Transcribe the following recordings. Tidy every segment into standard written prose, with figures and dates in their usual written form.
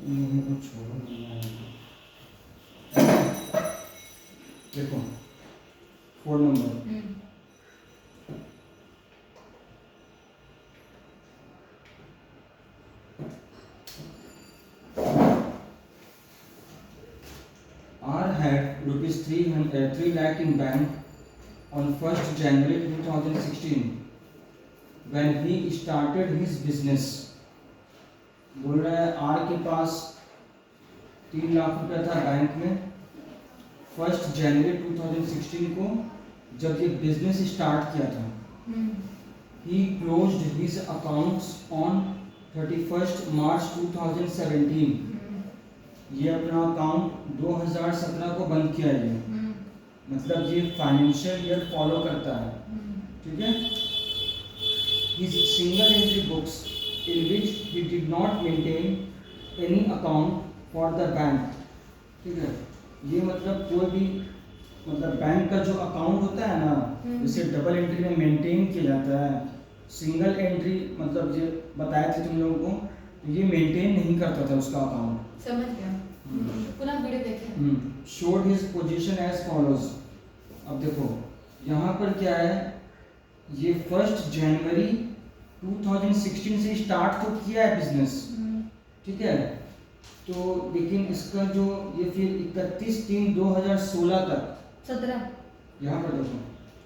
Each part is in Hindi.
तो छोड़ो नहीं आएगा। देखो 4 number, R had rupees 3 lakh in bank on 1st January 2016 when he started his business। बोल रहा है आर के पास 3 लाख रुपया था बैंक में 1 जनवरी 2016 को जब ये बिजनेस स्टार्ट किया था। ही closed his accounts on 31 March 2017। ये अपना अकाउंट 2017 को बंद किया ये, मतलब ये फाइनेंशियल ईयर फॉलो करता है, ठीक है। His single entry books in which he did not maintain any account for the bank, ठीक है। ये मतलब कोई भी मतलब बैंक का जो अकाउंट होता है ना, जिसे डबल एंट्री में मेंटेन किया जाता है, सिंगल एंट्री मतलब ये बताया था तुम लोगों को, तो ये मेंटेन नहीं करता था उसका अकाउंट। समझ गया। पूरा वीडियो देखें। Showed his position as follows. अब देखो यहाँ पर क्या है, ये 1 जनवरी 2016 से स्टार्ट तो किया है बिजनेस, ठीक है। तो लेकिन इसका जो ये फिर 31/3/2016 तक 17 यहाँ पर देखो,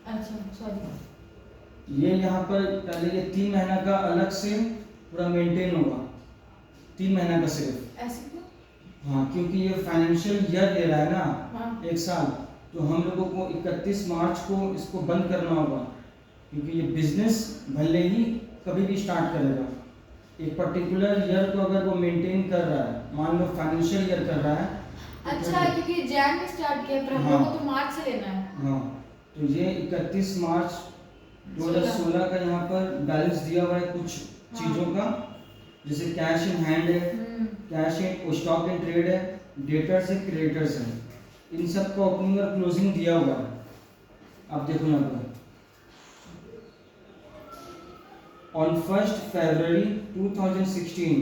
अच्छा सॉरी, ये यहाँ पर पहले ये 3 महीना का अलग से पूरा मेंटेन होगा, 3 महीना का सिर्फ। ऐसे क्यों? हाँ क्योंकि ये फाइनेंशियल ईयर ले रहा है ना, हाँ। 1 साल, तो हम लोगों को 31 मार्च को इसको बंद करना होगा, क्योंकि ये बिजनेस भले ही कभी भी स्टार्ट करेगा, एक पर्टिकुलर ईयर को अगर वो मेंटेन कर रहा है, मान लो फाइनेंशियल ईयर कर रहा है। अच्छा क्योंकि जैन में स्टार्ट किया, पर हम लोगों को तो मार्च से लेना है। हाँ तो ये 31 मार्च 2016 का यहाँ पर बैलेंस दिया हुआ है कुछ चीज़ों का, जैसे कैश इन हैंड है, cash in stock in trade है, डेटर्स है, क्रेडिटर्स है, इन सब का ओपनिंग और क्लोजिंग दिया हुआ है। अब देखो यहाँ पर On 1st February 2016,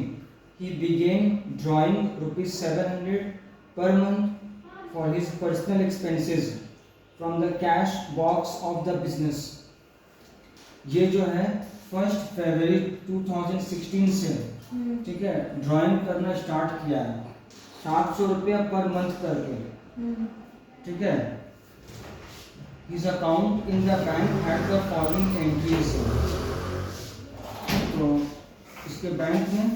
he began drawing ₹700 per month for his personal expenses from the cash box of the business। ये जो है 1 फरवरी 2016 से, ठीक है, ड्राइंग करना स्टार्ट किया है, 700 रुपया पर मंथ करके, ठीक है। His account in the bank had the following entries। तो इसके बैंक में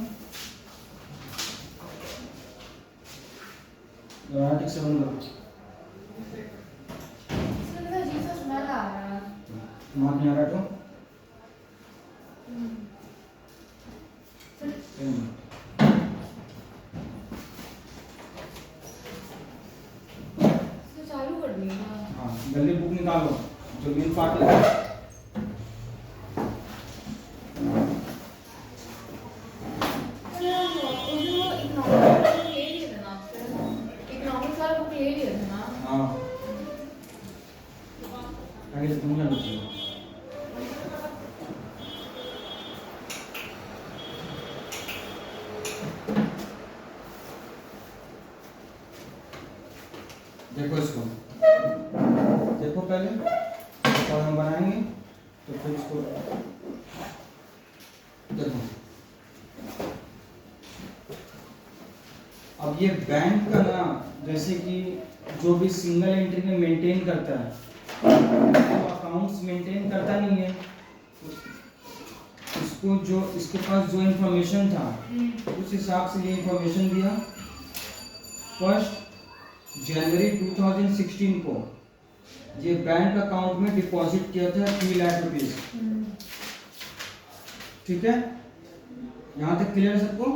ठीक से बंद करो, दिमाग नहीं आ रहा तो चालू कर दिया। हाँ जल्दी बुक निकालो, जो मेन पार्ट है। आगे तुम क्या बोलते हो? देखो इसको, देखो पहले और हम बनाएंगे तो फिर इसको देखो। अब ये बैंक का ना, जैसे कि जो भी सिंगल एंट्री में मेंटेन करता है, अकाउंट्स मेंटेन करता नहीं है, उसको जो इसके पास जो इंफॉर्मेशन था उस हिसाब से ये इंफॉर्मेशन दिया। 1 जनवरी 2016 को ये बैंक अकाउंट में डिपॉजिट किया था 3 लाख रुपीस, ठीक है। यहाँ तक क्लियर है सबको?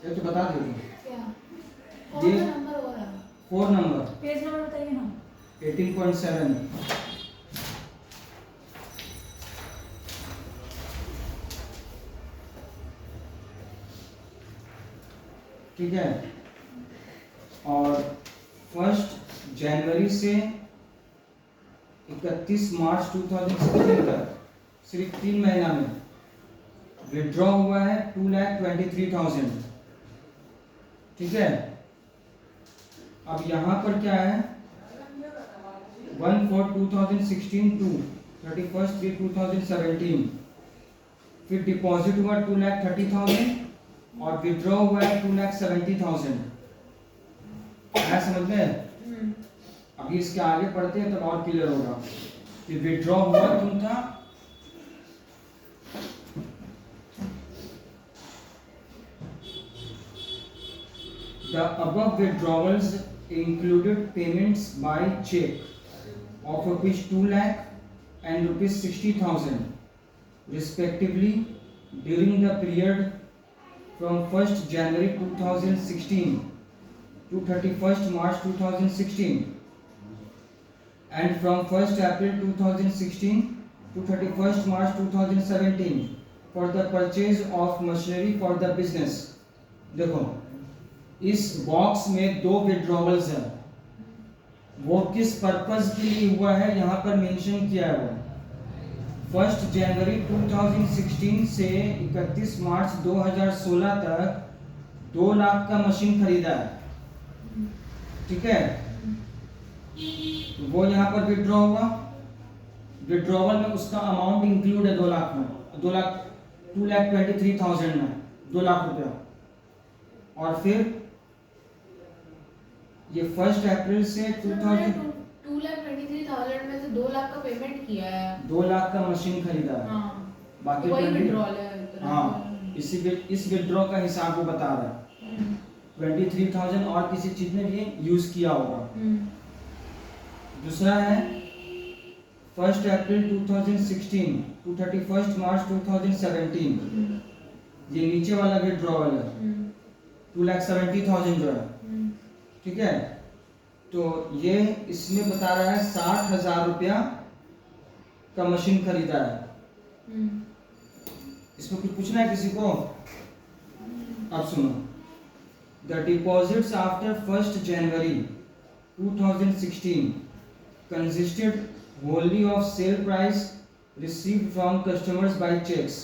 ये तो बता दो ये 4 नंबर, पेज नंबर बताइए ना। 18.7, ठीक है। और 1 जनवरी से 31 मार्च 2016 तक सिर्फ 3 महीना में विड्रॉ हुआ है 2,23,000, ठीक है। अब यहाँ पर क्या है 1/4/2016 to 31/3/2017, फिर डिपॉजिट हुआ 2,30,000 और विड्रॉ हुआ है 2,70,000। आया समझ में? अभी इसके आगे पढ़ते हैं तब और क्लियर होगा कि विड्रॉ हुआ क्यों था। The above withdrawals included payments by check of rupees 2 lakh and rupees 60,000 respectively during the period from 1st January 2016 to 31st March 2016 and from 1st April 2016 to 31st March 2017 for the purchase of machinery for the business। देखो इस बॉक्स में दो विड्रॉवल्स हैं, वो किस पर्पस के लिए हुआ है यहाँ पर मेंशन किया है। 1 जनवरी 2016 से 31 मार्च 2016 तक 2 लाख का मशीन खरीदा है, ठीक है। वो यहाँ पर विड्रॉ हुआ, विड्रॉवल में उसका अमाउंट इंक्लूड है 2 लाख में, 2,23,000 में 2 लाख रुपया। और फिर ये 1 अप्रैल से 2,23,000 में से 2 लाख का पेमेंट किया है, 2 लाख का मशीन खरीदा है। हाँ, बाकी वही 20 विड्रॉल है। हाँ, इस विड्रॉ का हिसाब वो बता रहा है। 23,000 और किसी चीज में ये यूज किया होगा। दूसरा है 1 अप्रैल 2016 to 31 मार्च 2017, ये नीचे वाला विड्रॉवल है 2,70,000 जो है, ठीक है। तो ये इसमें बता रहा है 60,000 रुपया का मशीन खरीदा है। इसमें कुछ पूछना है किसी को? अब सुनो, the deposits after 1 January 2016 consisted wholly of sale price received from customers by checks।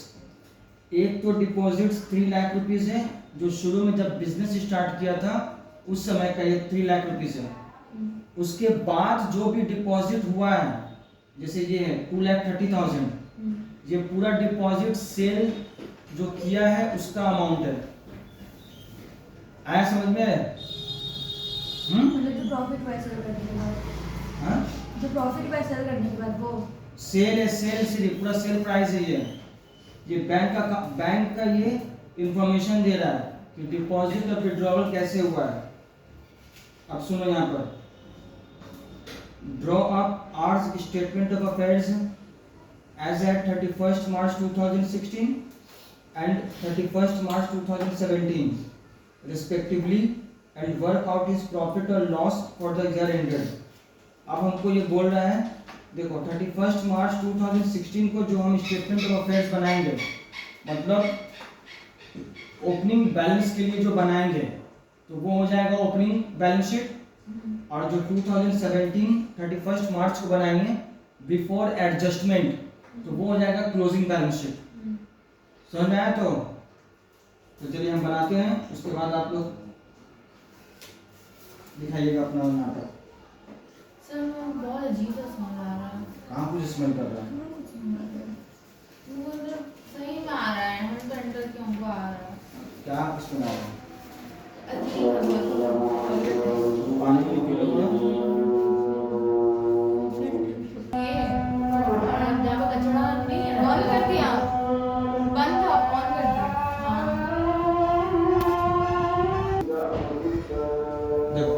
एक तो डिपॉजिट्स 3 लाख रुपीस है, जो शुरू में जब बिजनेस स्टार्ट किया था उस समय का ये 3 लाख रुपीस है। उसके बाद जो भी डिपॉजिट हुआ है, जैसे ये है 2,30,000, ये पूरा डिपॉजिट सेल जो किया है उसका अमाउंट है। आया समझ में? मतलब जो प्रॉफिट बाय सेल करने के बाद, हाँ, जो प्रॉफिट बाय सेल करने के बाद वो सेल है, सेल से पूरा सेल प्राइस है। ये बैंक का ये इंफॉर्मेशन दे रहा है कि डिपॉजिट और विड्रॉवल कैसे हुआ है। अब सुनो यहाँ पर, draw up ours statement of affairs as at 31 March 2016 and 31 March 2017 respectively and work out his profit और loss for the year ended. अब हमको ये बोल रहा है, देखो 31 मार्च 2016 को जो हम स्टेटमेंट ऑफ अफेयर्स बनाएंगे, मतलब ओपनिंग बैलेंस के लिए जो बनाएंगे, तो वो हो जाएगा ओपनिंग बैलेंस शीट। और जो 2017 31 मार्च को बनाएंगे बिफोर एडजस्टमेंट, तो वो हो जाएगा क्लोजिंग बैलेंस शीट। समझ में आया? तो चलिए हम बनाते हैं, उसके बाद आप लोग दिखाइएगा अपना नाटक। सर बहुत अजीब सा स्मेल आ रहा है। कहाँ कुछ स्मेल कर रहा है? वो सही में आ रहा है, हम तो अंदर क्यों को आ रहा है? क्या स्मेल आ रहा है? अजीब पानी भी पी लो। ये और जब कचरा नहीं है, बंद कर दिया, बंद था, ऑन कर दिया। देखो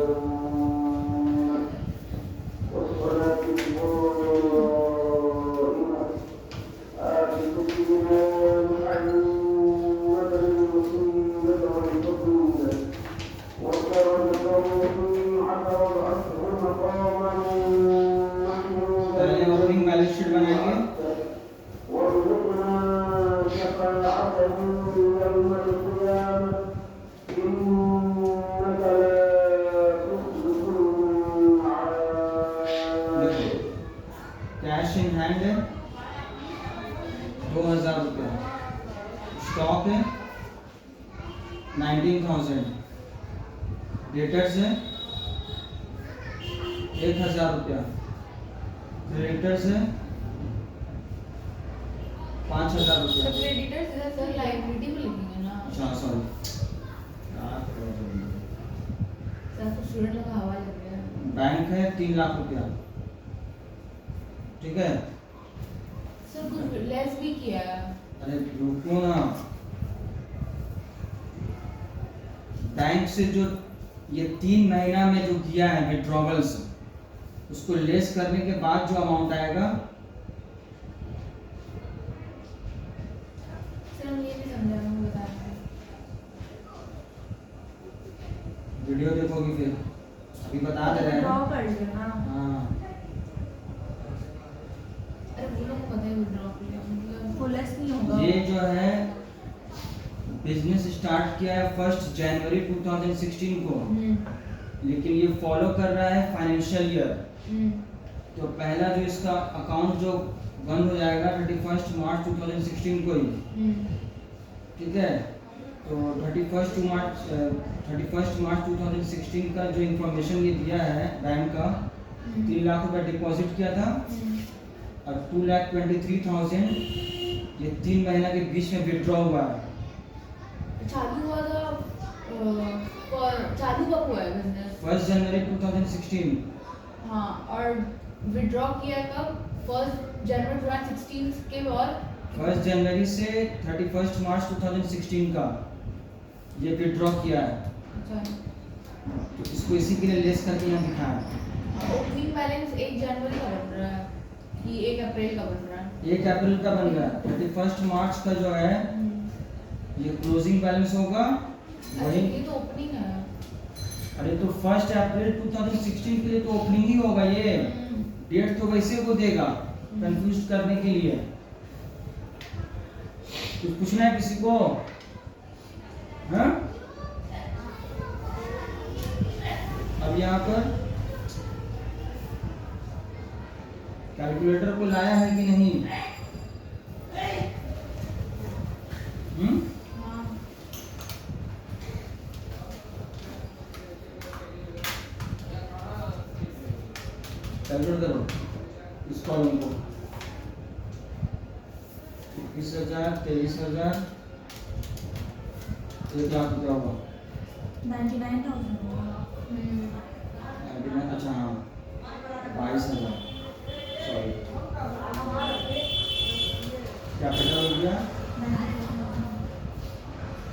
19,000। डेटर्स है 1,000 रुपया। क्रेडिटर्स है 5,000 तो रुपया। क्रेडिटर्स इधर सर लायबिलिटी में लिखेंगे ना। अच्छा सॉरी, सर तो स्टूडेंट का हवा लग रहा है। बैंक है 3 लाख रुपया, ठीक है। सर कुछ लेस भी किया है। अरे रुको ना, बैंक से जो ये 3 महीना में जो किया है विड्रॉवल्स, उसको लेस करने के बाद जो अमाउंट आएगा। सर हम ये भी समझा रहा हूँ, बता रहे हैं। वीडियो देखोगी फिर, अभी बता दे रहे ड्रॉ हैं। कर लिया ना। हाँ अरे वो लोग को पता है विड्रॉ किया मतलब फुलेस नहीं होगा। ये जो है बिजनेस स्टार्ट किया है 1 जनवरी 2016 को, लेकिन ये फॉलो कर रहा है फाइनेंशियल ईयर। तो पहला जो इसका अकाउंट जो बंद हो जाएगा 31 मार्च 2016 को ही, ठीक है। तो 31 मार्च 2016 का जो इंफॉर्मेशन ये दिया है बैंक का, 3 लाख रुपया डिपॉजिट किया था और 2,23,000 ये 3 महीना के बीच में विड्रॉ हुआ है। चालू हुआ था और चालू कब हुआ है बिजनेस? 1 जनवरी 2016। हाँ, और विड्रॉ किया कब? 1 जनवरी 2016 के बाद 1 जनवरी से 31 मार्च 2016 का ये विड्रॉ किया है। अच्छा। तो इसको इसी के लिए लेस करके यहाँ दिखाया है। ओपनिंग बैलेंस 1 जनवरी का बन रहा है कि 1 अप्रैल का बन रहा है? 1 अप्रैल का बन रहा है। 31 मार्च का जो है ये क्लोजिंग बैलेंस होगा अरे वही। ये तो ओपनिंग है। अरे तो 1 अप्रैल 2016 के लिए तो ओपनिंग ही होगा ये। डेट तो वैसे वो देगा कंफ्यूज करने के लिए। कुछ पूछना है किसी को? हाँ? अब यहाँ पर कैलकुलेटर को लाया है कि नहीं? हाँ। कैलकुलेट करो इस कॉलम को। 21,000, 23,000, 1 लाख रुपया हुआ। 99,000 होगा। अच्छा हाँ 22,000, सॉरी। कैपिटल हो गया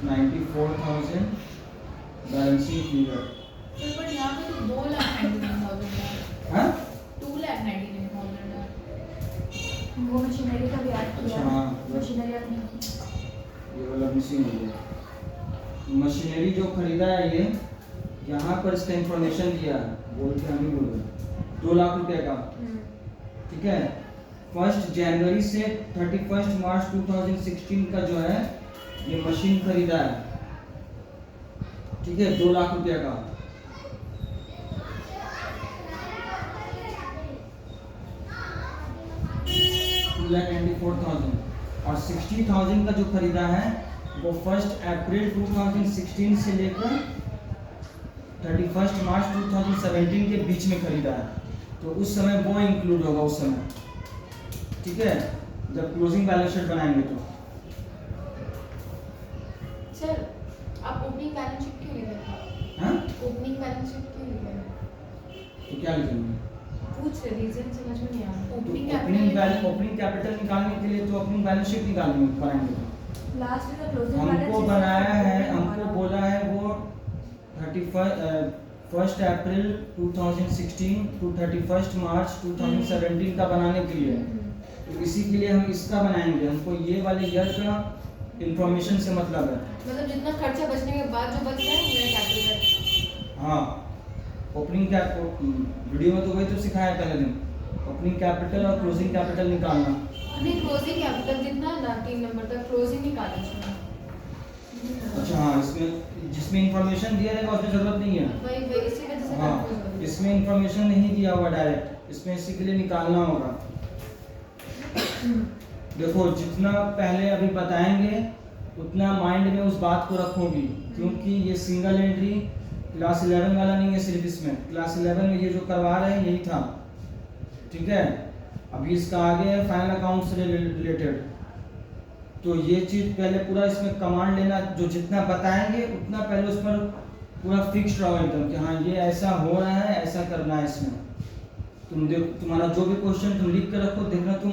94,000। Balance sheet figure. सर पर यहाँ पे तो 2,99,000 है। हाँ 2,99,000 है। वो मशीनरी का भी ऐड किया। अच्छा, हाँ। मशीनरी अपनी ये वाला मिसिंग हो गया। मशीनरी जो खरीदा है ये, यहाँ पर इसका इंफॉर्मेशन दिया है, बोल के हम ही बोल रहे हैं 2 लाख रुपए का, ठीक है। 1 जनवरी से 31 मार्च 2016 का जो है ये मशीन खरीदा है, ठीक है, 2 लाख रुपया का। $2,94,000 और 60,000 का जो खरीदा है वो 1 अप्रैल 2016 से लेकर 31 मार्च 2017 के बीच में खरीदा है। तो उस समय वो इंक्लूड होगा उस समय, ठीक है, जब क्लोजिंग बैलेंस शीट बनाएंगे तो। सर आप ओपनिंग बैलेंस शीट क्यों लिख रहे हैं? हाँ ओपनिंग बैलेंस शीट क्यों लिख रहे हैं? तो क्या लिखेंगे? पूछ रहे, रीजन समझ में नहीं आ रहा। तो ओपनिंग ओपनिंग कैपिटल निकालने के लिए तो ओपनिंग बैलेंस शीट निकालनी बनाएंगे तो। लास्ट में तो क्लोजिंग हमको बनाया है, हमको बोला है वो 1 अप्रैल 2016 टू 31 मार्च 2017 का बनाने के लिए। तो इसी के लिए हम इसका बनाएंगे, हमको ये वाले ईयर का इंफॉर्मेशन से मतलब है। मतलब जितना खर्चा बचने के बाद जो बचता है मेरा कैपिटल। हाँ ओपनिंग कैप वीडियो में तो वही तो सिखाया पहले दिन, ओपनिंग कैपिटल और क्लोजिंग कैपिटल निकालना। नहीं, क्लोजिंग कैपिटल जितना ना 3 नंबर तक क्लोजिंग निकालना चाहिए। अच्छा हाँ, इसमें जिसमें इंफॉर्मेशन दिया रहेगा उसमें जरूरत नहीं है। वही इसी वजह से हाँ confuse हो गई। इसमें इंफॉर्मेशन नहीं दिया हुआ डायरेक्ट, इसमें इसी के लिए निकालना होगा। देखो जितना पहले अभी बताएंगे उतना माइंड में उस बात को रखोगी, क्योंकि ये सिंगल एंट्री क्लास 11 वाला नहीं है, सिर्फ इसमें क्लास 11 में ये जो करवा रहे हैं यही था, ठीक है। अभी इसका आगे है फाइनल अकाउंट से रिलेटेड, तो ये चीज़ पहले पूरा इसमें कमांड लेना, जो जितना बताएंगे उतना पहले उस पर पूरा फिक्स रहो एकदम कि हाँ ये ऐसा हो रहा है, ऐसा करना है इसमें। तुम देखो, तुम्हारा जो भी क्वेश्चन तुम लिख कर रखो, देखना तुम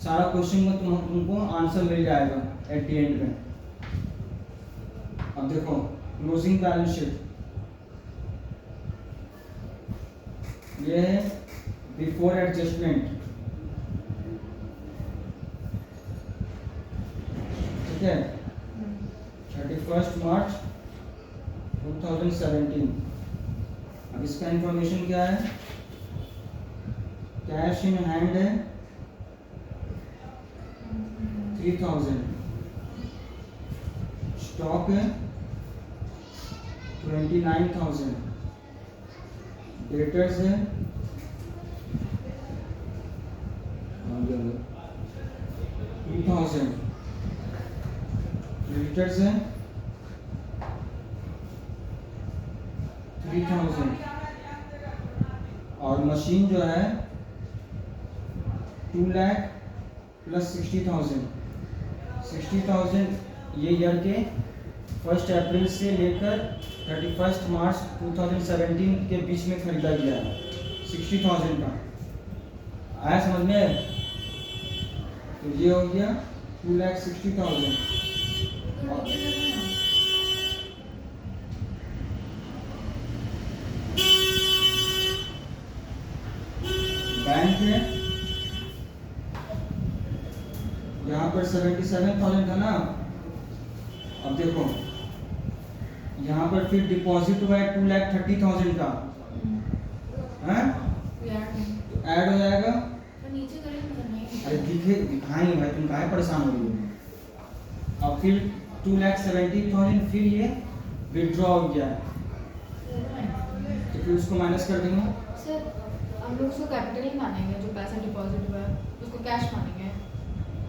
सारा क्वेश्चन में तुमको आंसर मिल जाएगा एट द एंड में। अब देखो क्लोजिंग बैलेंस शीट, ये है बिफोर एडजस्टमेंट, ठीक है, 31 मार्च 2017। अब इसका इंफॉर्मेशन क्या है, कैश इन हैंड है 3000, स्टॉक है 29,000, डेटर्स है 2,000, क्रेडिटर्स है 3,000, और मशीन जो है 2 लाख प्लस 60,000। 60,000 ये ईयर के 1 अप्रैल से लेकर 31 मार्च 2017 के बीच में खरीदा गया है। 60,000 का आया समझ में? तो ये हो गया 2,60,000। बैंक है, यहाँ पर 77,000 था ना। अब देखो यहाँ पर फिर डिपॉजिट हुआ है 2,30,000 का, हैं? ऐड हो जाएगा। अरे दिखाएंगे भाई, तुम काहे परेशान हो रही हो। अब फिर 2,70,000 फिर ये विड्रॉ हो गया, तो फिर उसको माइनस कर देंगे। सर हम लोग उसको कैपिटल ही मानेंगे, जो पैसा डिपॉजिट हुआ है उसको कैश मानेंगे।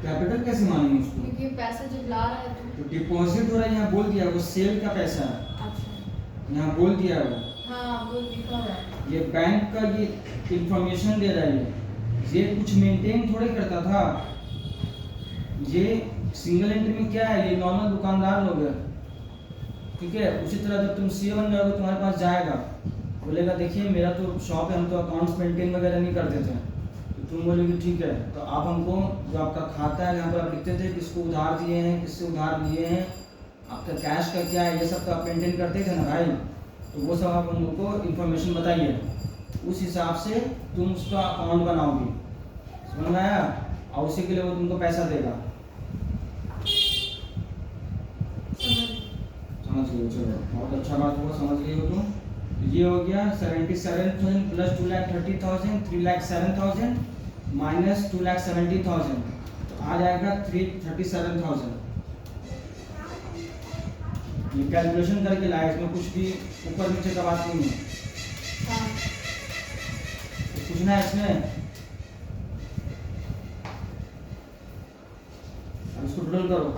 कैपिटल कैसे मानेंगे उसको? क्योंकि पैसा जब ला रहा है तो डिपॉजिट हो रहा है, यहाँ बोल दिया वो सेल का पैसा है, अच्छा यहाँ बोल दिया वो। हाँ वो लिखा हुआ है। ये बैंक का ये इंफॉर्मेशन दे रहा है, ये कुछ मेंटेन थोड़े करता था। ये सिंगल एंट्री में क्या है, ये नॉर्मल दुकानदार लोग है, ठीक है। उसी तरह जब तुम सीए बन जाओगे तुम्हारे पास जाएगा, बोलेगा देखिए मेरा तो शॉप है, हम तो अकाउंट्स मेंटेन वगैरह नहीं करते थे, तो तुम बोलोगे ठीक है, तो आप हमको जो आपका खाता है यहाँ पर आप लिखते थे किसको उधार दिए हैं, किससे उधार लिए हैं, आपका कैश का क्या है, ये सब तो आप मेंटेन करते थे ना भाई, तो वो सब आप हम लोग को इन्फॉर्मेशन बताइए, उस हिसाब से तुम उसका अकाउंट बनाओगे, समझ में आया? और उसी के लिए वो तुमको पैसा देगा। समझ गए? चलो बहुत अच्छा बात हुआ, समझ गए हो तुम। ये हो गया 77,000 प्लस 2,30,000, 3,07,000 माइनस 2,70,000, तो आ जाएगा 337,000। ये कैलकुलेशन करके लाया, इसमें कुछ भी ऊपर नीचे का बात नहीं है, हाँ कुछ ना इसमें। अब इसको टोटल करो,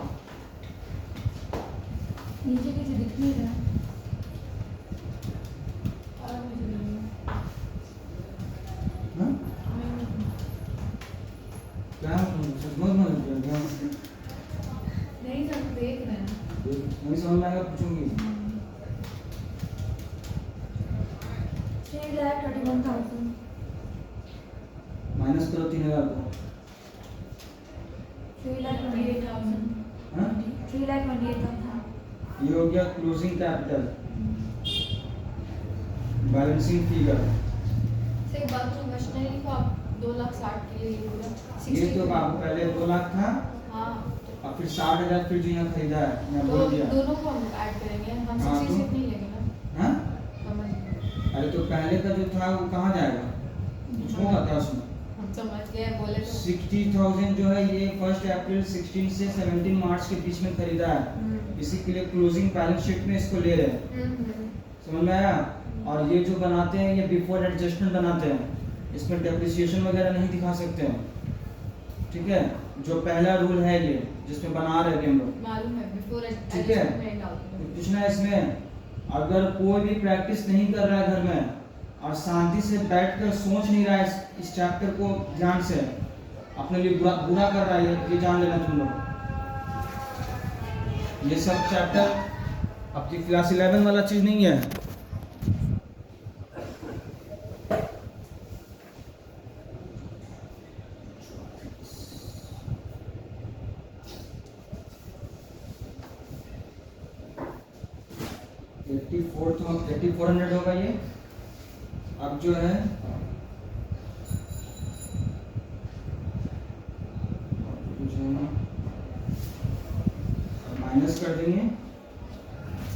नीचे किसी दिख नहीं रहा। और मुझे नहीं हाँ? क्या बहुत मदद कर दिया, नहीं सब देख रहे हैं। नहीं समझ में आएगा पूछूंगी। 3,31,000 माइनस करो 3,000 को, 3,28,000 हाँ? 3,28,000 ये हो गया closing capital, balancing figure. Sir एक बात जो मशीनरी को आप 2,60,000 के लिए ये पूरा ये 60 तो आपको पहले 2 लाख था, हाँ और फिर 60,000 फिर जो यहाँ खरीदा है, मैं बोल दिया। दोनों को हम ऐड करेंगे, हम हाँ, 66 नहीं लेंगे ना। हाँ? समझ गए। अरे तो पहले का जो था वो कहाँ जाएगा, कुछ होगा क्या उसमें? हम समझ गए, बोले तो 60,000 जो है ये 1 अप्रैल 16 से 17 मार्च के बीच में खरीदा है, इसी के लिए क्लोजिंग बैलेंस शीट में इसको ले रहे हैं, समझ में आया? और ये जो बनाते हैं ये बिफोर एडजस्टमेंट बनाते हैं, इसमें डेप्रिसिएशन वगैरह नहीं दिखा सकते हैं, ठीक है, जो पहला रूल है ये जिसमें बना रहे थे हम लोग, मालूम है बिफोर ठीक है। तो कुछ ना इसमें अगर कोई भी प्रैक्टिस नहीं कर रहा है घर में और शांति से बैठकर सोच नहीं रहा है इस चैप्टर को ध्यान से, अपने लिए बुरा बुरा कर रहा है, ये जान लेना तुम लोग। ये सब चैप्टर आपकी क्लास 11 वाला चीज नहीं है। $8400 होगा ये। अब जो है माइनस कर देंगे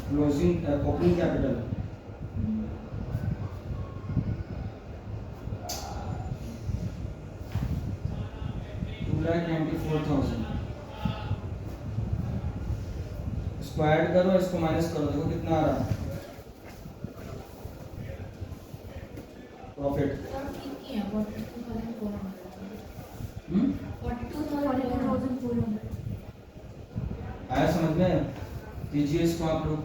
क्लोजिंग ओपनिंग कैपिटल, $2,94,000। इसको ऐड करो, इसको माइनस करो, देखो कितना आ रहा है प्रॉफिट। 42,400। आया समझ में? कीजिए इसको आप लोग।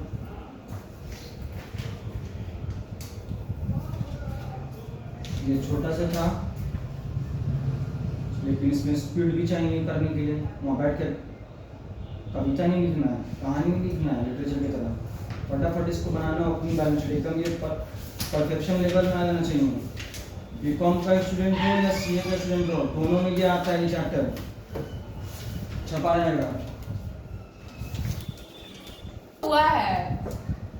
ये छोटा सा था लेकिन इसमें स्पीड भी चाहिए करने के लिए। वहाँ बैठ के कविता नहीं लिखना है, कहानी नहीं लिखना है लिटरेचर की तरह, फटाफट इसको बनाना अपनी बैलेंस शीट। एकदम ये परफेक्शन लेवल में आ जाना चाहिए। बीकॉम का स्टूडेंट हो या सीए का स्टूडेंट हो, दोनों में ये आता है ये चैप्टर, छपा रहेगा। हुआ है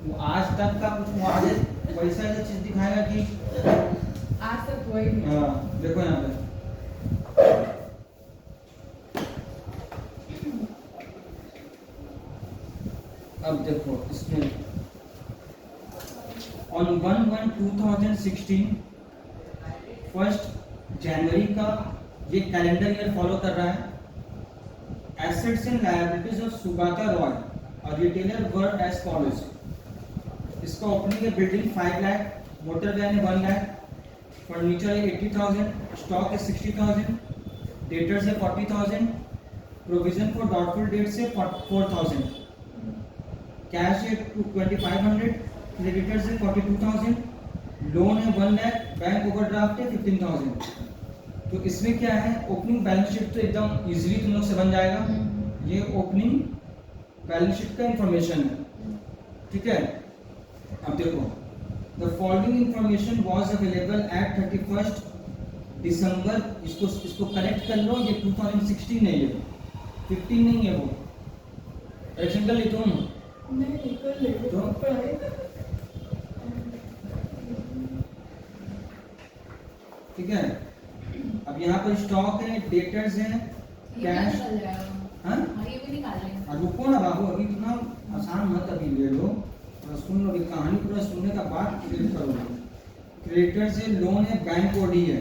वो आज तक का कुछ आज वैसा ऐसा चीज दिखाएगा कि आज तक हुआ ही नहीं। हाँ, देखो यहाँ पे अब देखो इसमें ऑन 1/1/2016 1 जनवरी का ये कैलेंडर ईयर फॉलो कर रहा है। Assets and liabilities of Sugata Roy और रिटेलर वर एज फॉलोज। इसका ओपनिंग है बिल्डिंग 5 लाख, मोटर वैन है 1 लाख, फर्नीचर है 80,000, स्टॉक है 60,000, डेटर्स है 40,000, प्रोविजन फॉर डाउटफुल डेट्स है 4,000, कैश है 2,500, क्रेडिटर्स है 42,000, लोन है 1 लाख, बैंक ओवरड्राफ्ट है 15,000। तो इसमें क्या है, ओपनिंग बैलेंस शीट तो एकदम इजीली तुम लोग से बन जाएगा। ये ओपनिंग बैलेंस शीट का इंफॉर्मेशन है, ठीक है। अब देखो the following information was available at 31 दिसंबर। इसको करेक्ट कर लो, ये 2016 है, ये 15 नहीं है। वो करेक्शन कर ली तुम तो ठीक है। अब यहाँ पर स्टॉक है, डेटर्स है, कैश। हाँ ये भी निकाल लेंगे। रुको ना बाबू, अभी इतना आसान मत अभी ले लो, थोड़ा सुन लो, ये कहानी पूरा सुनने का बाद क्लियर करोगे। क्रेडिटर्स है, लोन है, बैंक ओडी है।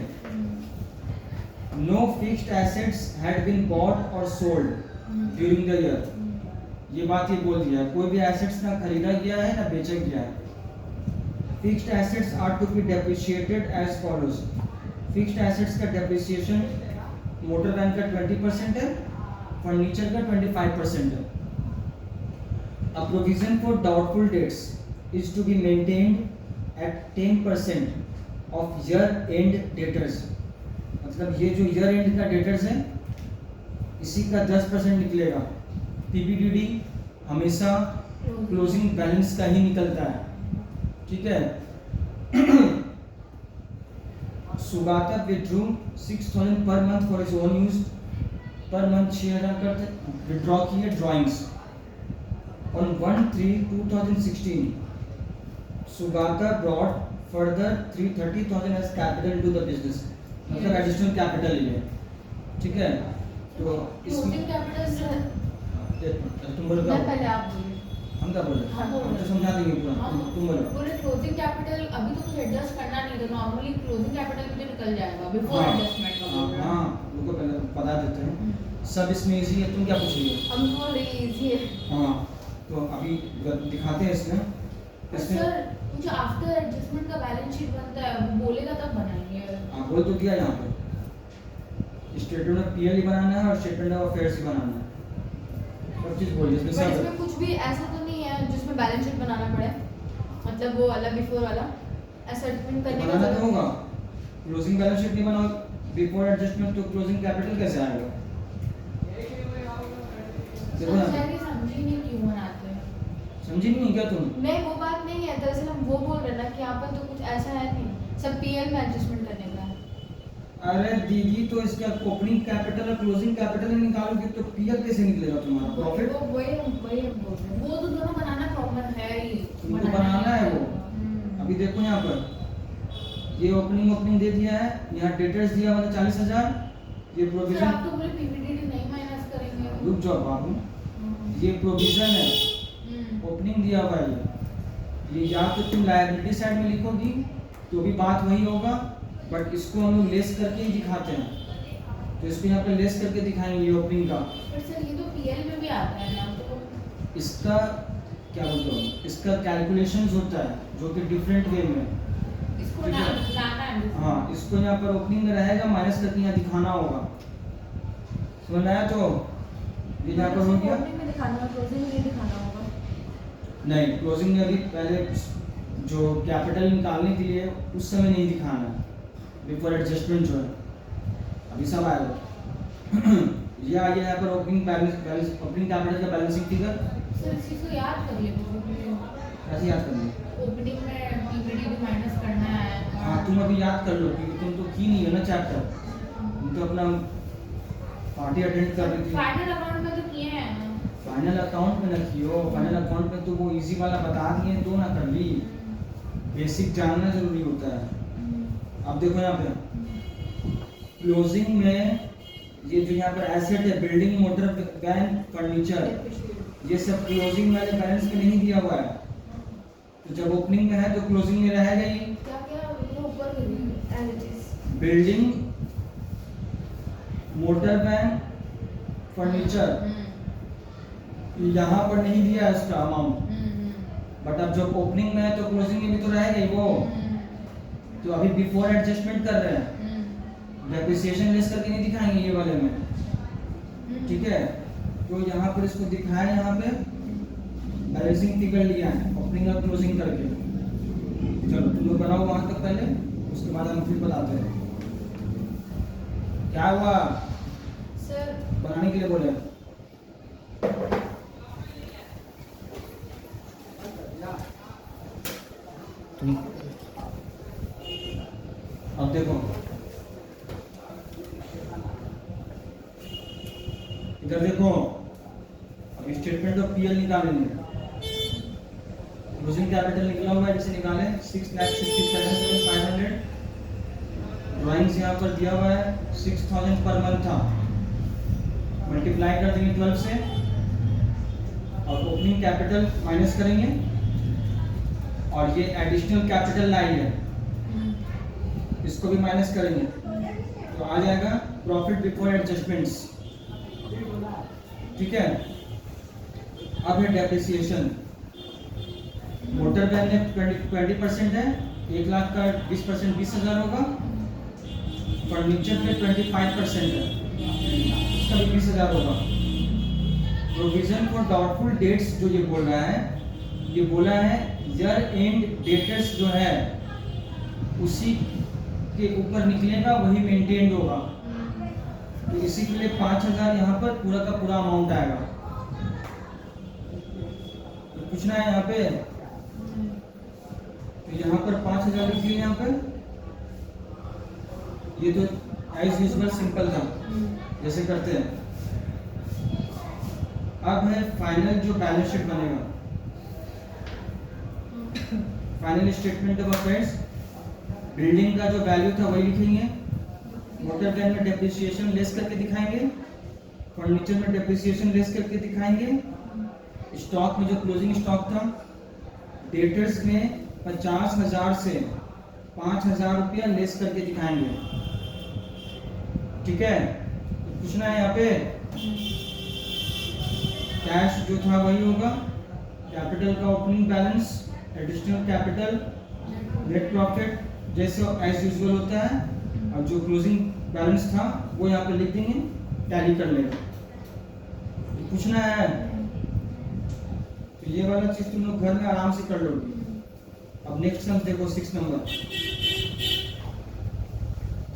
No fixed assets had been bought और सोल्ड ड्यूरिंग द ईयर। ये बात ये बोल दिया है, कोई भी एसेट्स ना खरीदा गया है ना बेचा गया है। Fixed assets are to be depreciated as follows. Fixed assets का डेप्रिसिएशन मोटर वैन का 20% है, फर्नीचर का 25% है। A provision for doubtful debts is to be maintained at 10% of year-end debtors। मतलब ये जो year-end का debtors है, इसी का 10% निकलेगा। PBDD हमेशा क्लोजिंग बैलेंस का ही निकलता है, ठीक है। Sugata withdrew 6,000 per month for his own use। Per month 6,000 करते विड्रॉ किए drawings. On 1/3/2016 Sugata brought further 330,000 as capital into the business। मतलब एडिशनल कैपिटल ही है, ठीक है। तो इसमें कैपिटल तुम बोलो क्या? पहले आप बोलिए। हम क्या बोले? हाँ, बोलो। हम तो समझा देंगे पूरा, तुम बोलो। पूरे क्लोजिंग कैपिटल अभी तो कुछ एडजस्ट करना नहीं था, नॉर्मली क्लोजिंग कैपिटल मुझे निकल जाएगा बिफोर एडजस्टमेंट का बोल रहा हूं। हाँ उनको पहले बता देते हैं, सब इसमें इजी है। तुम क्या पूछ रही हो? हम बोल रहे हैं इजी है। हाँ तो अभी दिखाते हैं इसमें। सर मुझे आफ्टर एडजस्टमेंट का बैलेंस शीट बनता है, वो बोलेगा तब बनाएंगे। हाँ बोल तो दिया यहाँ पे। स्टेटमेंट ऑफ पीएल ही बनाना है और स्टेटमेंट ऑफ अफेयर्स ही बनाना है। सब चीज बोलिए इसमें बट सब इसमें कुछ भी ऐसा तो नहीं है जिसमें बैलेंस शीट बनाना पड़े, मतलब वो वाला बिफोर वाला असेसमेंट करने का बनाना तो जरूरत होगा। क्लोजिंग बैलेंस शीट नहीं बनाओ बिफोर एडजस्टमेंट तो क्लोजिंग कैपिटल कैसे आएगा? देखो ना, समझा नहीं, समझी नहीं क्यों बनाते हैं। समझी नहीं क्या तुम? नहीं वो बात नहीं है, दरअसल हम वो बोल रहे हैं ना कि यहाँ पर तो कुछ ऐसा है नहीं, सब पीएल में एडजस्टमेंट करने का है। अरे दीदी तो इसका ओपनिंग कैपिटल और क्लोजिंग कैपिटल ही निकालोगे तो पीएल कैसे निकलेगा तुम्हारा प्रॉफिट? वो वही हम बोल रहे हैं, वो तो दोनों बनाना प्रॉपर है ही, तुमको बनाना है वो। अभी देखो यहाँ पर ये ओपनिंग दे दिया है, यहाँ डेटर्स दिया मतलब 40,000, ये सर प्रोविजन। आप तो बोले पीपीडी नहीं माइनस करेंगे। रुक जाओ बाबू, ये प्रोविजन है, ओपनिंग दिया हुआ है ये या तो तुम लायबिलिटी साइड में लिखोगी तो भी बात वही होगा, बट इसको हम लोग लेस करके ही दिखाते हैं, तो इसको यहाँ पे लेस करके दिखाएंगे ये ओपनिंग का। पर सर ये तो पीएल में भी आता है ना, तो इसका क्या बोलते हो, इसका कैलकुलेशंस होता है जो कि डिफरेंट वे में। इसको ठीक है। लाना है। हाँ, इसको यहाँ पर ओपनिंग में रहेगा, माइनस करके यहाँ दिखाना होगा। समझ आया? तो ये यहाँ पर हो गया। ओपनिंग में दिखाना होगा, क्लोजिंग में नहीं दिखाना होगा। नहीं, क्लोजिंग में अभी पहले जो कैपिटल निकालने के लिए उस समय नहीं दिखाना है, बिफोर एडजस्टमेंट जो है अभी सब आएगा। ये आ गया यहाँ पर ओपनिंग ओपनिंग कैपिटल का बैलेंसिंग फिगर। सर इस चीज को याद कर लिए, कैसे याद करना है? ओपनिंग में पीपीडी भी माइनस करना है। हाँ, तुम अभी याद कर लो क्योंकि तुम तो की नहीं है ना चैप्टर, तुम तो अपना पार्टी अटेंड कर रही थी। फाइनल अकाउंट में तो किए हैं। फाइनल अकाउंट में ना कियो, फाइनल अकाउंट में तो वो इजी वाला बता दिए तो ना कर ली, बेसिक जानना जरूरी होता है। अब देखो यहाँ पे क्लोजिंग में ये जो यहाँ पर एसेट है, बिल्डिंग, मोटर, वैन, फर्नीचर, ये सब क्लोजिंग वाले बैलेंस में नहीं दिया हुआ है, तो जब ओपनिंग में है तो क्लोजिंग में रहेगा ही। क्या क्या वो ऊपर as it is. Building, motor, van, furniture, यहाँ पर नहीं दिया है उसका अमाउंट, बट अब जब ओपनिंग में है तो क्लोजिंग में भी तो रहेगा ही वो। तो अभी बिफोर एडजस्टमेंट कर रहे हैं, डेप्रिसिएशन लेस करके नहीं दिखाएंगे ये वाले में, ठीक है? तो यहाँ पर इसको दिखाया, यहाँ पे बैलेंसिंग फिगर लिया है ओपनिंग और क्लोजिंग करके। चलो तुम लोग बनाओ वहां तक पहले, उसके बाद हम फिर बताते हैं क्या हुआ। सर बनाने के लिए बोले तुम। अब देखो इधर देखो, अब स्टेटमेंट ऑफ पीएल निकालेंगे, क्लोजिंग कैपिटल निकला हुआ है, जैसे निकाले 6,67,500। ड्राइंग्स यहाँ पर दिया हुआ है 6,000 पर मंथ था, मल्टीप्लाई कर देंगे 12 से और ओपनिंग कैपिटल माइनस करेंगे और ये एडिशनल कैपिटल लाइन है, इसको भी माइनस करेंगे तो आ जाएगा प्रॉफिट बिफोर एडजस्टमेंट्स, ठीक है? अब है डेप्रिसिएशन। मोटर वैन में 20% है, 1 लाख का 20% 20,000 होगा। फर्नीचर में 25% है, इसका भी 20,000 होगा। प्रोविजन फॉर डाउटफुल डेट्स जो ये बोल रहा है, ये बोला है ईयर एंड डेटर्स जो है उसी के ऊपर निकलेगा, वही मेंटेन्ड होगा, तो इसी के लिए 5,000 यहाँ पर पूरा का पूरा अमाउंट आएगा। तो पूछना है यहाँ पे, तो यहाँ पर 5,000 लिख लिए यहाँ पर, ये तो एज यूजुअल सिंपल था जैसे करते हैं। अब है फाइनल जो बैलेंस शीट बनेगा, final statement of affairs. Building का जो वैल्यू था वही लिखेंगे, मोटर वैन में डेप्रिसिएशन लेस करके दिखाएंगे, फर्नीचर में डेप्रिसिएशन लेस करके दिखाएंगे, स्टॉक में जो क्लोजिंग स्टॉक था, डेटर्स में 50,000 से 5,000 रुपया लेस करके दिखाएंगे, ठीक है? तो पूछना है यहाँ पे कैश जो था वही होगा, कैपिटल का opening balance, additional capital, net profit जैसे एज यूजुअल होता है, और जो क्लोजिंग बैलेंस था वो यहाँ पे लिख देंगे, टैली कर लेगा। पूछना है तो ये वाला चीज तुम लोग घर में आराम से कर लोगे। अब नेक्स्ट सम देखो 6 नंबर।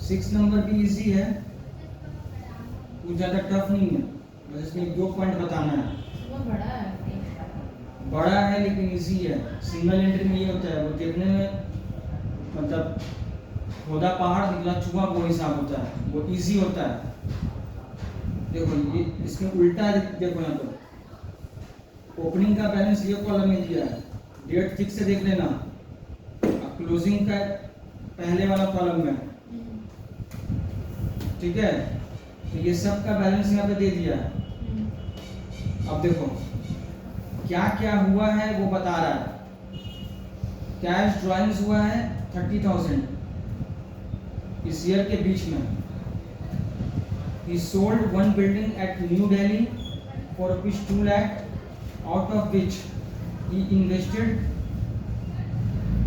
6 नंबर भी इजी है, कुछ ज्यादा टफ नहीं है, बस इसमें 2 पॉइंट बताना है। वो बड़ा है। बड़ा है लेकिन इजी है। सिंगल एंट्री में ये होता है, वो देखने में मतलब खोदा पहाड़ निकला चूहा वो हिसाब होता है, वो इजी होता है। देखो ये इसमें उल्टा है, देखो यहाँ पर ओपनिंग का बैलेंस ये कॉलम में दिया है, डेट ठीक से देख लेना। क्लोजिंग का पहले वाला कॉलम में, ठीक है, तो ये सब का बैलेंस यहाँ पे दे दिया है। अब देखो क्या क्या हुआ है वो बता रहा है। कैश ड्राइंग्स हुआ है 30,000 इस ईयर के बीच में। He sold one building at New Delhi for rupees 2 lakh, out of which he invested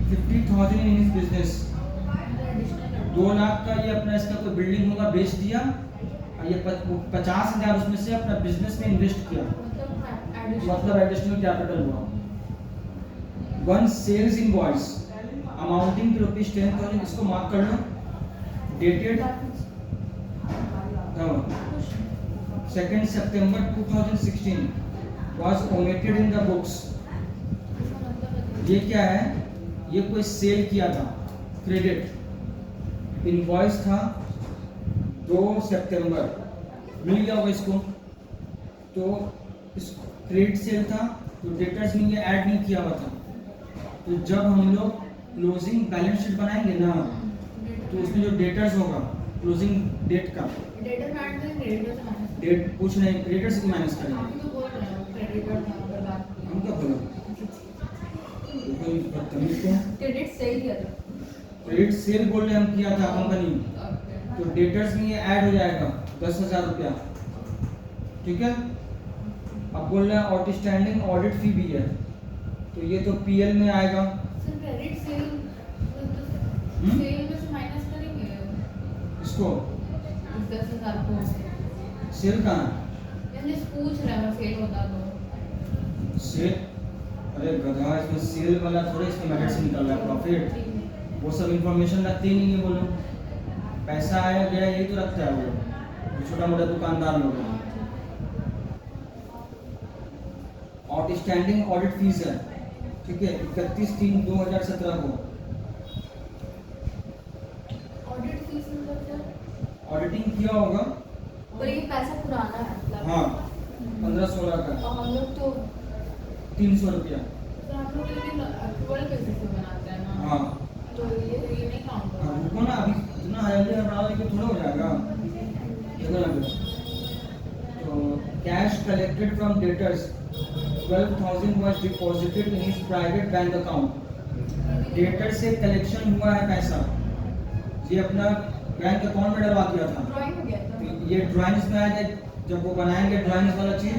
50,000 in his business. 2 lakh का ये अपना इसका कोई बिल्डिंग होगा बेच दिया, और ये 50,000 उसमें से अपना बिजनेस में इन्वेस्ट किया, मतलब एडिशनल कैपिटल हुआ। One sales invoice amounting to rupees 10,000, इसको मार्क कर लो। Dated 2nd September 2016 was omitted in the books। ये क्या है, ये कोई सेल किया था, क्रेडिट इनवॉइस था 2 सितंबर, मिल गया होगा इसको, तो इस क्रेडिट सेल था, तो डेटर्स में ये ऐड नहीं किया हुआ था। तो जब हम लोग क्लोजिंग बैलेंस शीट बनाएंगे ना, तो उसमें जो डेटर्स होगा क्लोजिंग डेट का, डेटर में ऐड करेंगे, क्रेडिटर से माइनस डेट पूछ रहे हैं, क्रेडिटर से माइनस करेंगे। आप ही तो बोल रहे हो क्रेडिटर था अगर बात हम क्या बोला, कोई बदतमीज को क्रेडिट सेल किया था। क्रेडिट सेल बोल रहे हम किया था कंपनी, तो डेटर्स में ये ऐड हो जाएगा 10,000 रुपया, ठीक है। अब बोल रहे हैं आउटस्टैंडिंग ऑडिट फी भी है, तो ये तो पीएल में आएगा। सर क्रेडिट सेल में से माइनस करेंगे इसको 10,000 को। सेल कहाँ है, यानी पूछ रहे हैं सेल होता तो सेल, अरे गधा, इसमें सेल वाला थोड़े इसमें मेथड से निकल रहा है प्रॉफिट, वो सब इंफॉर्मेशन रखते ही नहीं है वो लोग। पैसा आया गया यही तो रखता है वो लोग, छोटा मोटा दुकानदार लोग। आउटस्टैंडिंग ऑडिट फीस है, ठीक है, 31/3/2017 को। ऑडिट फीस मतलब क्या? ऑडिटिंग किया होगा, और ये पैसा पुराना है मतलब। हाँ 15-16 का, और हम लोग तो 300 रुपया। तो हम लोग लेकिन अक्टूबर बेसिस पे बनाते हैं ना, हाँ तो ये नहीं काउंट हाँ, होगा। रुको ना, अभी इतना हल्दी हड़बड़ा के थोड़ा हो जाएगा, देखो ना फिर। तो cash collected from debtors 12,000 was deposited in his private bank account। Debtor से कलेक्शन हुआ है पैसा, ये अपना बैंक अकाउंट में डलवा दिया था। ड्राइंग हो गया था। ये ड्राइंग्स में आएगा जब वो बनाएंगे ड्राइंग्स वाला चीज,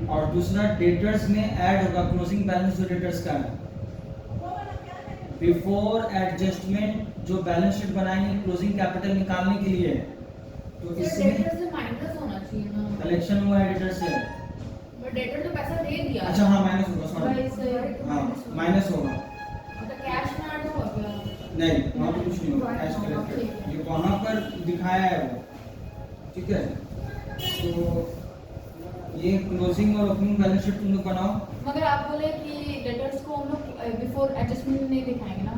और दूसरा डेटर्स में ऐड होगा, क्लोजिंग बैलेंस जो डेटर्स का है। बिफोर एडजस्टमेंट जो बैलेंस शीट बनाएंगे क्लोजिंग कैपिटल निकालने के लिए, तो सर इसमें डेटर से माइनस होना चाहिए ना, कलेक्शन हुआ है डेटर से। बट डेटर तो पैसा दे दिया। अच्छा हाँ माइनस होगा, सॉरी, हाँ माइनस होगा, तो कैश में ऐड होगा क्या? नहीं वहाँ पे कुछ नहीं होगा, कैश कलेक्टेड ये वहाँ पर दिखाया है वो, ठीक है। तो ये क्लोजिंग और ओपनिंग बैलेंस शीट तुम लोग बनाओ। मगर आप बोले कि डेटर्स को हम लोग बिफोर एडजस्टमेंट नहीं दिखाएंगे ना,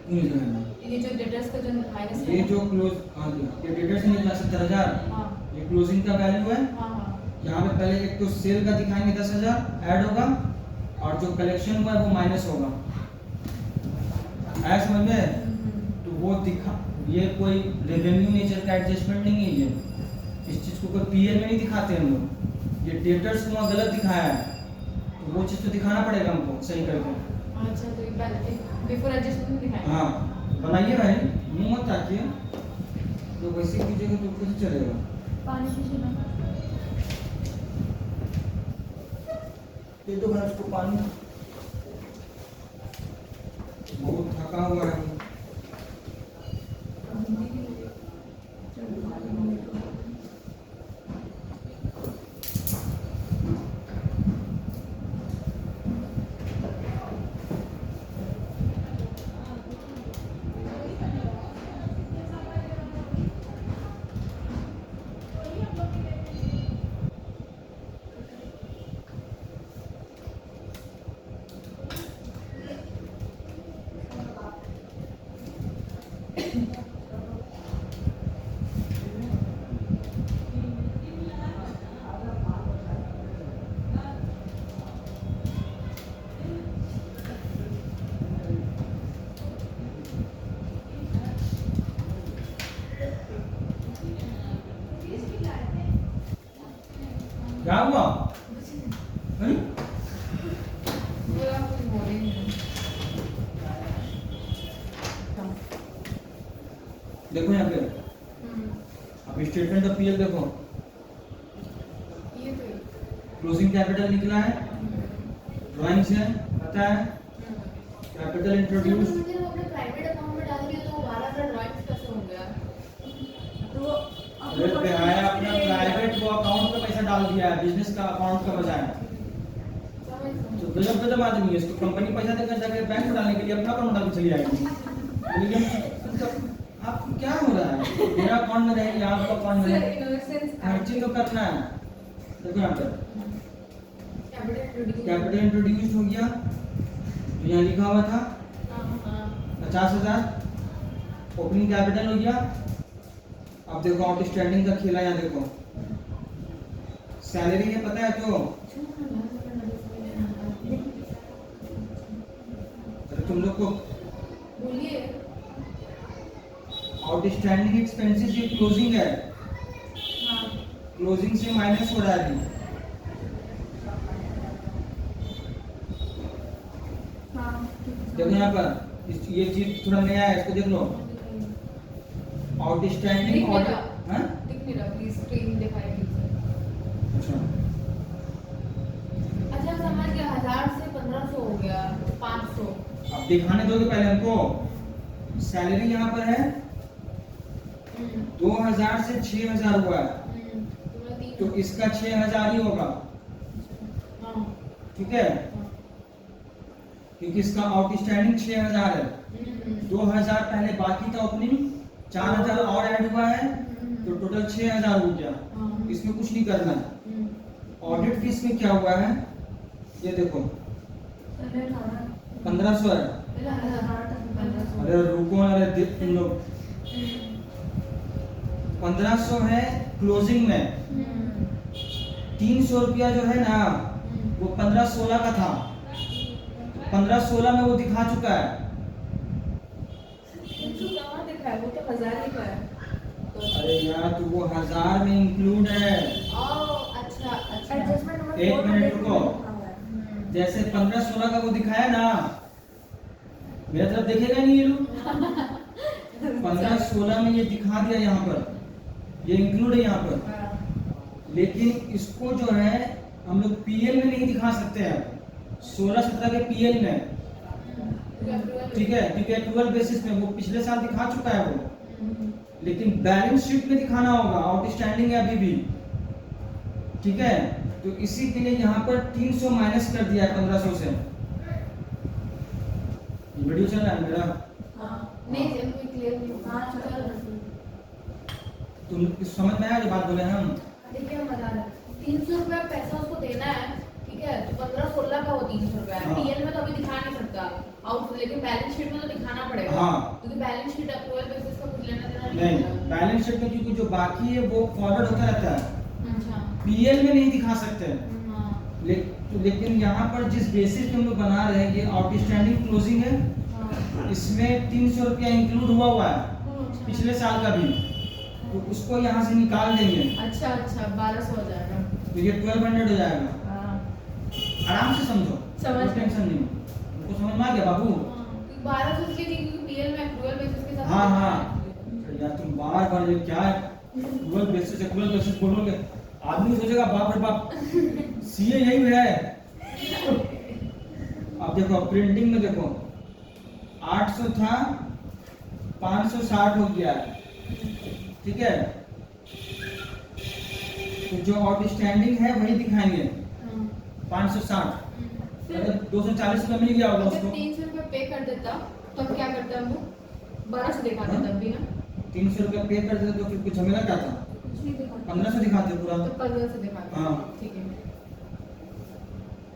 क्यों नहीं दिखाएंगे? ये जो डेटर्स का जो माइनस ये जो क्लोज, हाँ ये डेटर्स नहीं निकला 70,000, हाँ ये क्लोजिंग का वैल्यू है। हाँ हाँ यहाँ पे पहले एक तो सेल का दिखाएंगे 10,000 ऐड होगा, और जो कलेक्शन हुआ है वो माइनस होगा, ऐसा समझ में। तो वो दिखा, ये कोई रेवेन्यू नेचर का एडजस्टमेंट नहीं है, ये इस चीज को कोई पीएल में नहीं दिखाते हम लोग, ये डेटर्स को वहाँ गलत दिखाया है, तो वो चीज तो दिखाना पड़ेगा हमको सही करके। अच्छा, तो ये बिफोर एडजस्टमेंट दिखाएंगे। हाँ बनाइए भाई, मुंह मत ताकिए, तो वैसे कीजिएगा तो कैसे चलेगा। पानी पीजिए ना। दे दो भाई उसको पानी, बहुत थका हुआ है। क्या हुआ? हैं? बोला कुछ बोले नहीं। देखो यहाँ पे हम्म, अब स्टेटमेंट ऑफ पीएल देखो, ये तो क्लोजिंग कैपिटल निकला है, ड्राइंग से पता है, कैपिटल जब इंट्रोड्यूस। मुझे वो अपने प्राइवेट अकाउंट में डाल दिया तो 12,000 ड्राइंग्स कैसे हो गया? तो वो अरे बेहाया अपना प्राइवेट वो अकाउंट में पैसा डाल दिया है, बिजनेस का अकाउंट का बजाय। समझ तो गजब गजब आदमी है, इसको कंपनी पैसा देकर जाके बैंक में डालने के लिए अपना अकाउंट डाल के चली आएगी। लेकिन आप क्या हो रहा है, मेरा अकाउंट में रहेगी, आपका अकाउंट में रहेगी, इनोसेंस खर्चिंग तो करना है। देखो यहाँ पर कैपिटल कैपिटल इंट्रोड्यूस हो गया, तो यहाँ लिखा हुआ था हां 50,000 ओपनिंग कैपिटल हो गया। अब देखो आउटस्टैंडिंग का खेला, यहाँ देखो सैलरी है पता है तो, अरे तुम लोग को बोलिए। आउटस्टैंडिंग एक्सपेंसेस ये क्लोजिंग है, हाँ क्लोजिंग से माइनस हो रहा है अभी। हाँ देखो यहाँ पर ये चीज थोड़ा नया है, इसको देख लो। आउटस्टैंडिंग दिख नहीं ऑर्डर, रहा। हाँ दिख नहीं रहा, प्लीज स्क्रीन दिखाई दीजिए। अच्छा अच्छा समझ गया, 1000 से 1500 हो गया तो 500। अब दिखाने दोगे पहले हमको। सैलरी यहाँ पर है 2000 से 6000 हुआ है, तो मैं 3 तो इसका 6000 ही होगा, हाँ ठीक है, क्योंकि इसका आउटस्टैंडिंग 6000 है। 2000 पहले बाकी था ओपनिंग, 4000 और ऐड हुआ है, तो टोटल 6000 हो गया। इसमें कुछ नहीं करना है। ऑडिट फीस में क्या हुआ है ये देखो, पहले 1500 है। पहले 1000 तक 1500। अरे रुको, अरे तुम लोग 1500 है क्लोजिंग में, 300 रुपया जो है ना वो 15-16 का था, 15-16 में वो दिखा चुका है। कहाँ दिख रहा है? वो तो 1000 ही का है। अरे यार तो वो 1000 में इंक्लूड है। अच्छा अच्छा। एडजस्टमेंट नंबर एक 4 मिनट रुको। जैसे 15-16 का वो दिखाया ना, मेरा तरफ देखेगा नहीं ये लोग, 15-16 में ये दिखा दिया यहाँ पर, ये इंक्लूड है यहाँ पर। लेकिन इसको जो है हम लोग पीएल में नहीं दिखा सकते हैं, 16-17 के पीएल में, ठीक है, क्योंकि एक्रूअल बेसिस में वो पिछले साल दिखा चुका है वो, लेकिन बैलेंस शीट में दिखाना होगा, आउटस्टैंडिंग है अभी भी, ठीक है। तो इसी के लिए यहाँ पर 300 माइनस कर दिया है 1500 से। वीडियो चल रहा है मेरा, नहीं जब कोई क्लियर नहीं। हाँ, चल रहा तुम समझ में आया जो बात बोले हम? देखिए हम बता रहे हैं, 300 रुपया पैसा उसको देना है, ठीक है, तो 15-16 का वो 300 रुपया है। हाँ। पीएल में तो अभी दिखा नहीं सकता आउट, लेकिन बैलेंस शीट में तो दिखाना पड़ेगा। हाँ। क्योंकि बैलेंस शीट अप्रूवल बेसिस का कुछ लेना देना नहीं, होगा। बैलेंस शीट में क्योंकि जो बाकी है वो फॉरवर्ड होता रहता है, अच्छा पीएल में नहीं दिखा सकते। हाँ लेकिन यहाँ पर जिस बेसिस पे हम लोग बना रहे हैं, ये आउटस्टैंडिंग क्लोजिंग है, हाँ। इसमें 300 रुपया इंक्लूड हुआ है अच्छा। पिछले साल का भी, तो उसको यहाँ से निकाल देंगे, अच्छा 1200 हो जाएगा। तो ये 1200 हो जाएगा। हाँ आराम से समझो, समझ कोई टेंशन नहीं, उनको समझ में आ गया बाबू? 1200 इसलिए थी क्योंकि पीएल में अप्रूवल बेसिस के साथ। हाँ हाँ यार, तुम बार बार ये क्या है, एक्रूअल बेसिस बोलोगे, आदमी सोचेगा बाप रे बाप, सीए यही है। अब देखो प्रिंटिंग में देखो 800 था, 560 हो गया है, ठीक है, तो जो आउटस्टैंडिंग है वही दिखाएंगे, 560। अगर 240 रुपया मिल गया होगा अगर उसको, 300 रुपये पे कर देता तब क्या करता हम लोग? 1200 दिखाते तब भी ना, 300 रुपया पे कर देते तो फिर कुछ झमेला क्या था, कुछ नहीं दिखाता 1500 दिखाते पूरा। तो 1500 दिखाते। हाँ। ठीक है।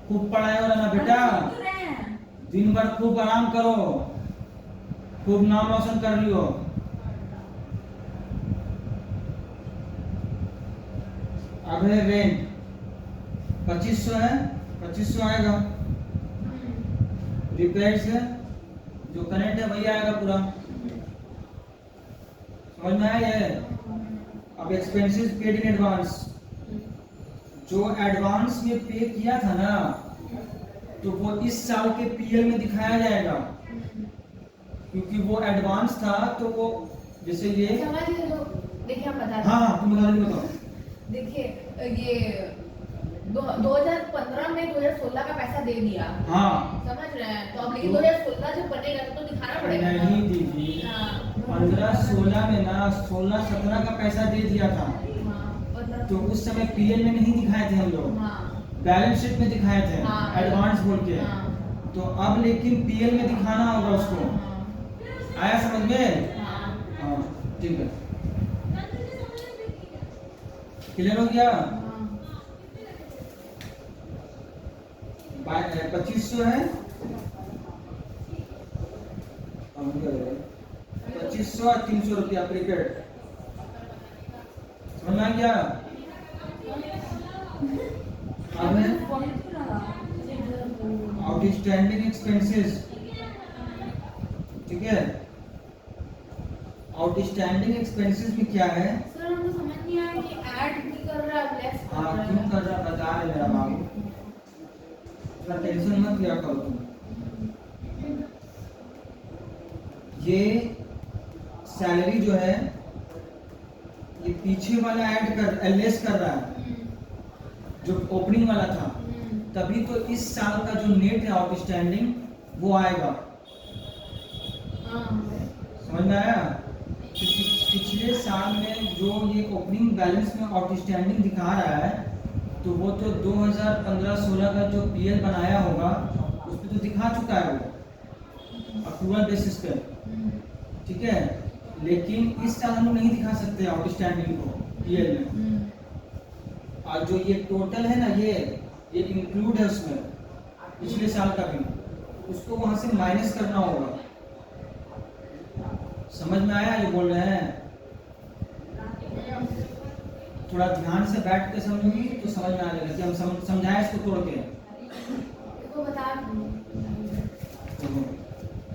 खूब पढ़ाई हो रहा ना बेटा, दिन भर खूब आराम करो, खूब नाम रोशन कर लियो। अब है रेंट 2500 है, 2500 आएगा। रिपेयर्स है, जो करेंट है वही आएगा पूरा, समझ में आया ये? अब एक्सपेंसेस पेड इन एडवांस जो एडवांस में पे किया था ना, तो वो इस साल के पीएल में दिखाया जाएगा, क्योंकि वो एडवांस था। तो वो जैसे ये समझ गए तो देखिए आप बता हाँ हाँ, तुम बता दो, बताओ। देखिए ये 2015 में 2016 का पैसा दे दिया, हाँ समझ रहे हैं? तो अब लेकिन 2016 जब बनेगा तो दिखाना पड़ेगा ना। नहीं दीदी, हाँ 15-16 में ना 16-17 का पैसा दे दिया था, हाँ 15 तो उस समय पीएल में नहीं दिखाए थे हम लोग, हाँ बैलेंस शीट में दिखाए थे हाँ, एडवांस बोल के। हाँ, तो अब लेकिन पीएल में दिखाना होगा उसको। हाँ, आया समझ में? हाँ, हाँ ठीक है, क्लियर हो गया? हाँ। 2500 है, 2500 और 300 रुपया प्रीपेड, समझ में आ गया? अब है आउटस्टैंडिंग एक्सपेंसेस, ठीक है? आउटस्टैंडिंग एक्सपेंसेस में क्या है? सर हमको समझ नहीं आया कि ऐड भी कर रहा है लेस कर हाँ रहा क्यों है। कर रहा बता रहे मेरा बाबू, इतना टेंशन मत लिया करो तुम। ये सैलरी जो है ये पीछे वाला ऐड कर लेस कर रहा है, जो ओपनिंग वाला था, तभी तो इस साल का जो नेट है आउटस्टैंडिंग वो आएगा। समझ में आया? क्योंकि पिछले साल में जो ये ओपनिंग बैलेंस में आउटस्टैंडिंग दिखा रहा है, तो वो तो 2015-16 का जो पीएल बनाया होगा उस पर तो दिखा चुका है वो अक्रूवल बेसिस पे, ठीक है? लेकिन इस साल हम लोग नहीं दिखा सकते आउटस्टैंडिंग को पीएल में। और जो ये टोटल है ना, ये इंक्लूड है उसमें पिछले साल का भी, उसको वहां से माइनस करना होगा। समझ में आया जो बोल रहे हैं? थोड़ा ध्यान से बैठ के समझोगी तो समझ में आ जाएगा कि हम समझाए इसको तोड़ के। इसको बता देखो,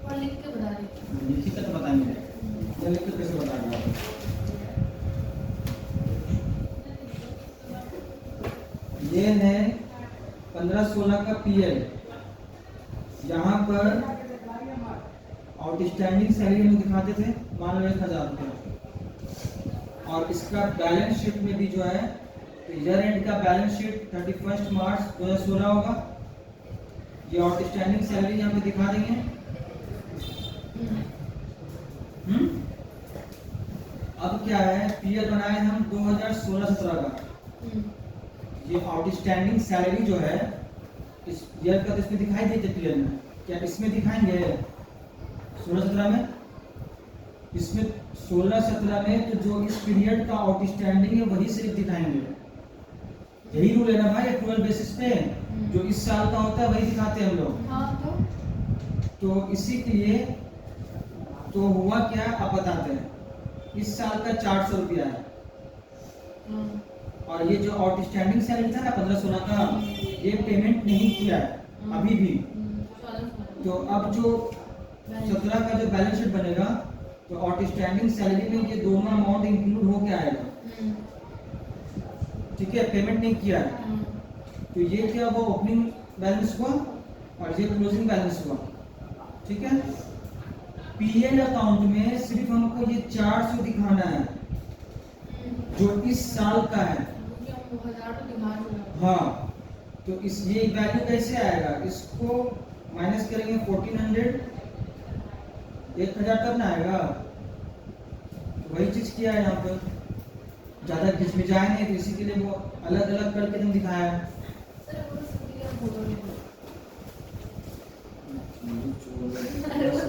और लिख के बता दे। लिखी तो बताएंगे, या लिख के कैसे बताएंगे? ये है 15-16 का पीएल, यहाँ पर आउटस्टैंडिंग सैलरी हम दिखाते थे, मान लो 1000 रुपये, और इसका बैलेंस शीट में भी जो है ईयर एंड का बैलेंस शीट 31 मार्च 2016 होगा। ये आउटस्टैंडिंग सैलरी यहाँ पे दिखा देंगे। अब क्या है, पीएल बनाए हम 2016-17 का, ये आउटस्टैंडिंग सैलरी जो है इस ईयर का तो इसमें दिखाई देते पीएल में, क्या इसमें दिखाएंगे 16-17 में? इसमें 16-17 में तो जो इस पीरियड का आउटस्टैंडिंग है वही सिर्फ दिखाएंगे। यही रूल है ना भाई, एक्रूवल बेसिस पे जो इस साल का होता है वही दिखाते हैं हम लोग। हाँ तो इसी के लिए तो हुआ क्या आप बताते हैं, इस साल का 400 रुपया है, और ये जो आउटस्टैंडिंग सैलरी था ना 15-16 का, ये पेमेंट नहीं किया है अभी भी। तो अब जो 17 का जो बैलेंस शीट बनेगा तो आउटस्टैंडिंग सैलरी में ये दोनों अमाउंट इंक्लूड होके आएगा, ठीक है? पेमेंट नहीं किया है, तो ये क्या वो ओपनिंग बैलेंस हुआ और ये क्लोजिंग बैलेंस हुआ, ठीक है? पीएल अकाउंट में सिर्फ हमको ये 400 दिखाना है जो इस साल का है। हाँ, तो इस ये वैल्यू कैसे आएगा, इसको माइनस करेंगे 1400, 1000 तब ना आएगा। वही चीज किया है यहाँ पर, ज्यादा घिचमिचाए नहीं, तो इसी के लिए वो अलग अलग करके तुम दिखाया है।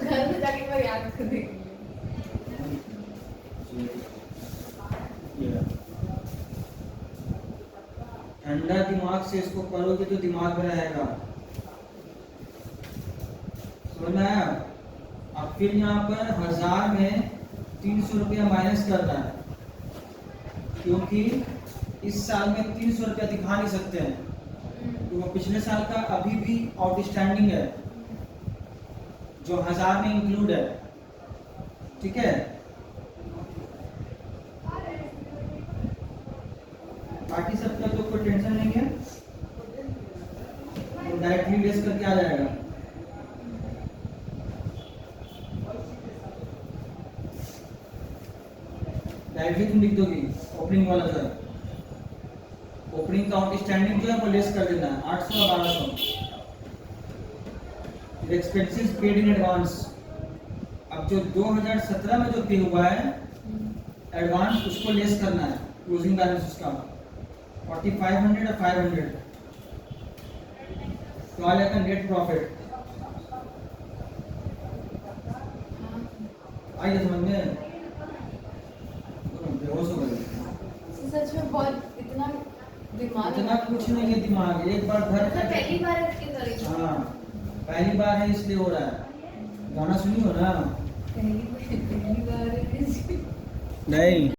घर में जाके मैं याद कर देंगे। ठंडा दिमाग से इसको करोगे तो दिमाग में रहेगा, समझ में आया? अब फिर यहाँ पर 1000 में 300 रुपया माइनस करना है, क्योंकि इस साल में 300 रुपया दिखा नहीं सकते हैं, तो वो पिछले साल का अभी भी आउटस्टैंडिंग है जो 1000 में इंक्लूड है, ठीक है? बाकी सबका तो कोई टेंशन नहीं है। लेस करके आ जाएगा। डायरेक्टली तुम लिख दोगी ओपनिंग वाला जो है, ओपनिंग का आउटस्टैंडिंग जो है वो लेस कर देना है 800 और 1200। एक्सपेंसेस पेड इन एडवांस, अब जो 2017 में जो पे हुआ है एडवांस उसको लेस करना है, क्लोजिंग बैलेंस उसका 4500 और 500, तो आ जाएगा नेट प्रॉफिट। आइए समझ में, बेहोश हो गए। सच में बहुत इतना दिमाग इतना कुछ नहीं है दिमाग, एक बार घर मतलब पहली बार इसके करेंगे। हाँ पहली बार है इसलिए हो रहा है। गाना सुनी हो ना? पहली बार है। नहीं।